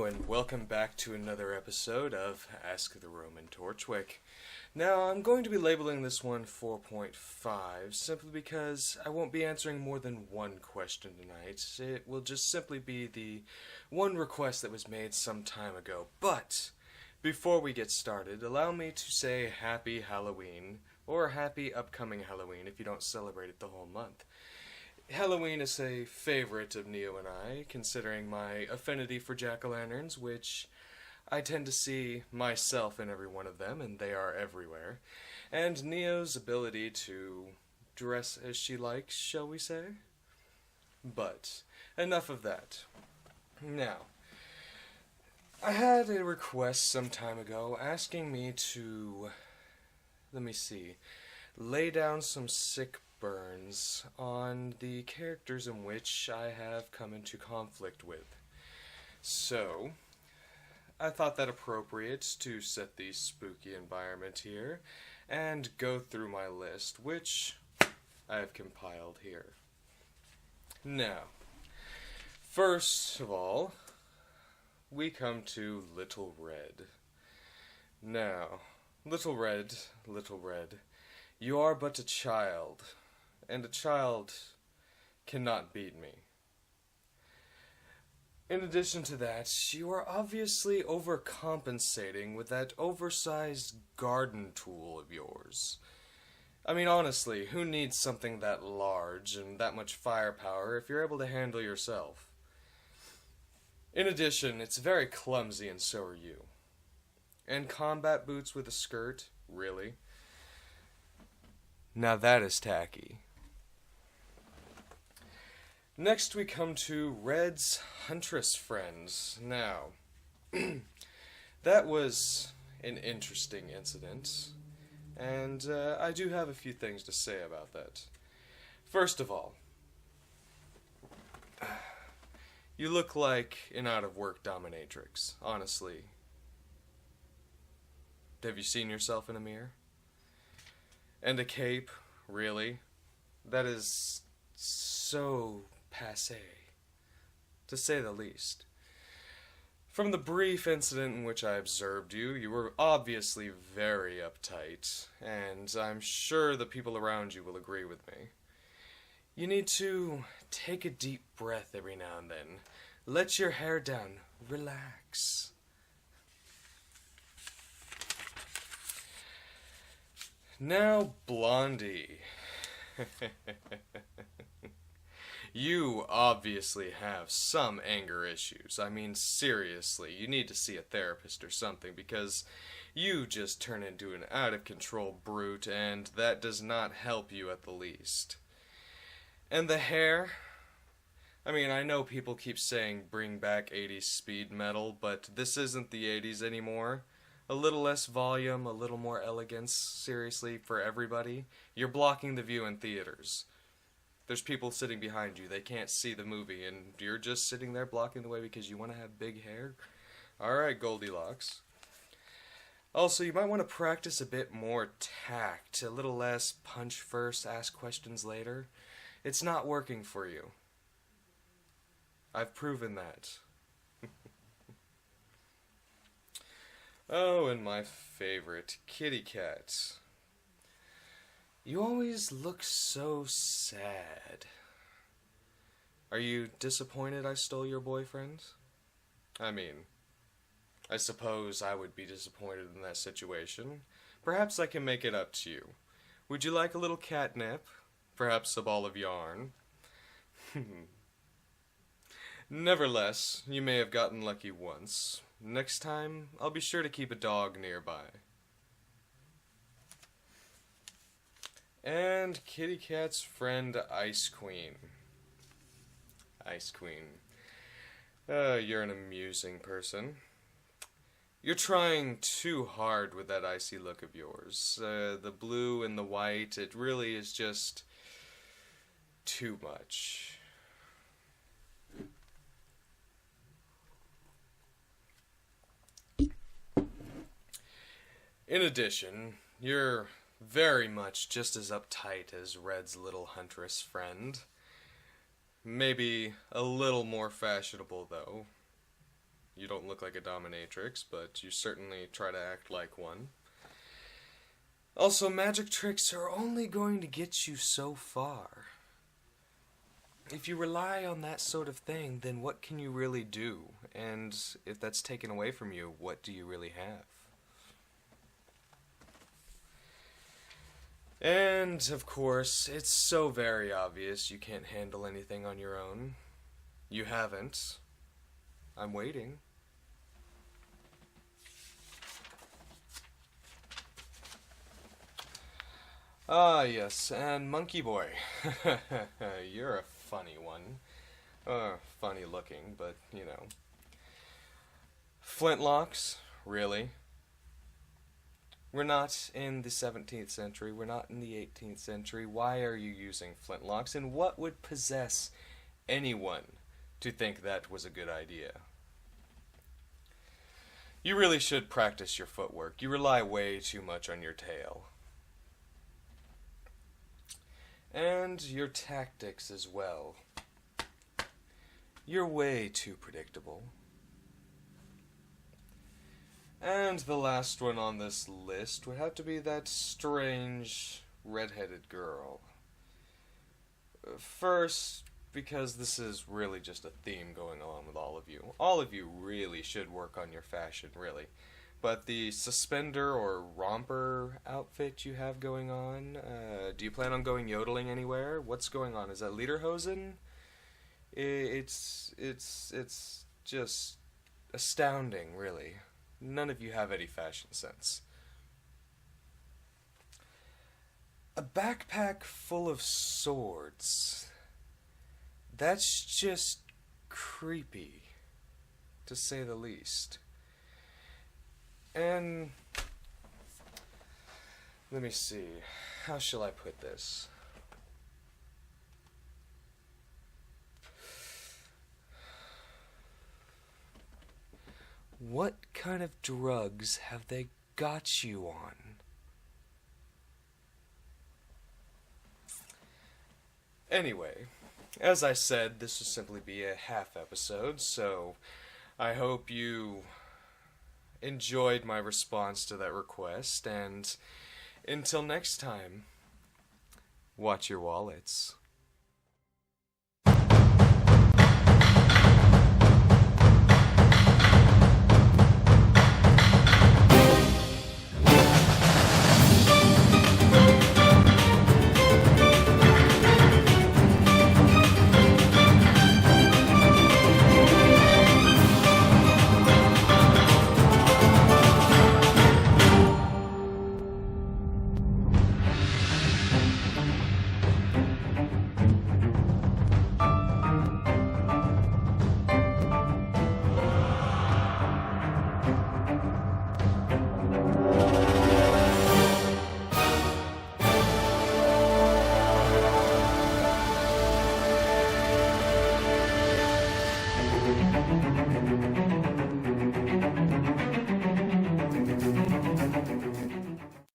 and welcome back to another episode of Ask the Roman Torchwick. Now, I'm going to be labeling this one 4.5 simply because I won't be answering more than one question tonight. It will just simply be the one request that was made some time ago. But before we get started, allow me to say Happy Halloween, or Happy Upcoming Halloween if you don't celebrate it the whole month. Halloween is a favorite of Neo and I, considering my affinity for jack-o'-lanterns, which I tend to see myself in every one of them, and they are everywhere, and Neo's ability to dress as she likes, shall we say? But enough of that. Now, I had a request some time ago asking me to, lay down some sick burns on the characters in which I have come into conflict with. So, I thought that appropriate to set the spooky environment here and go through my list, which I have compiled here. Now, first of all, we come to Little Red. Now, Little Red, you are but a child, and a child cannot beat me. In addition to that, you are obviously overcompensating with that oversized garden tool of yours. I mean, honestly, who needs something that large and that much firepower if you're able to handle yourself? In addition, it's very clumsy, and so are you. And combat boots with a skirt? Really? Now that is tacky. Next we come to Red's Huntress Friends. Now, that was an interesting incident, and I do have a few things to say about that. First of all, you look like an out-of-work dominatrix, honestly. Have you seen yourself in a mirror? And a cape? Really? That is so passé, to say the least. From the brief incident in which I observed you, you were obviously very uptight, and I'm sure the people around you will agree with me. You need to take a deep breath every now and then. Let your hair down. Relax. Now, Blondie. You obviously have some anger issues. I mean, seriously, you need to see a therapist or something, because you just turn into an out-of-control brute, and that does not help you at the least. And the hair? I mean, I know people keep saying bring back 80s speed metal, but this isn't the 80s anymore. A little less volume, a little more elegance, seriously, for everybody. You're blocking the view in theaters. There's people sitting behind you, they can't see the movie, and you're just sitting there blocking the way because you want to have big hair? Alright, Goldilocks. Also, you might want to practice a bit more tact, a little less punch first, ask questions later. It's not working for you. I've proven that. Oh, and my favorite, Kitty Cat. You always look so sad. Are you disappointed I stole your boyfriend? I mean, I suppose I would be disappointed in that situation. Perhaps I can make it up to you. Would you like a little catnip? Perhaps a ball of yarn? Nevertheless, you may have gotten lucky once. Next time, I'll be sure to keep a dog nearby. And Kitty Cat's friend, Ice Queen. Ice Queen. You're an amusing person. You're trying too hard with that icy look of yours. The blue and the white, it really is just too much. In addition, you're very much just as uptight as Red's little huntress friend. Maybe a little more fashionable, though. You don't look like a dominatrix, but you certainly try to act like one. Also, magic tricks are only going to get you so far. If you rely on that sort of thing, then what can you really do? And if that's taken away from you, what do you really have? And, of course, it's so very obvious you can't handle anything on your own. You haven't. I'm waiting. Ah, yes, and Monkey Boy. You're a funny one. Funny looking, but, you know. Flintlocks? Really? We're not in the 17th century. We're not in the 18th century. Why are you using flintlocks? And what would possess anyone to think that was a good idea? You really should practice your footwork. You rely way too much on your tail. And your tactics as well. You're way too predictable. And the last one on this list would have to be that strange red-headed girl. First, because this is really just a theme going along with all of you. All of you really should work on your fashion, really. But the suspender or romper outfit you have going on, do you plan on going yodeling anywhere? What's going on? Is that lederhosen? It's just astounding, really. None of you have any fashion sense. A backpack full of swords. That's just creepy, to say the least. And let me see. How shall I put this? What kind of drugs have they got you on? Anyway, as I said, this will simply be a half episode, so I hope you enjoyed my response to that request, and until next time, watch your wallets.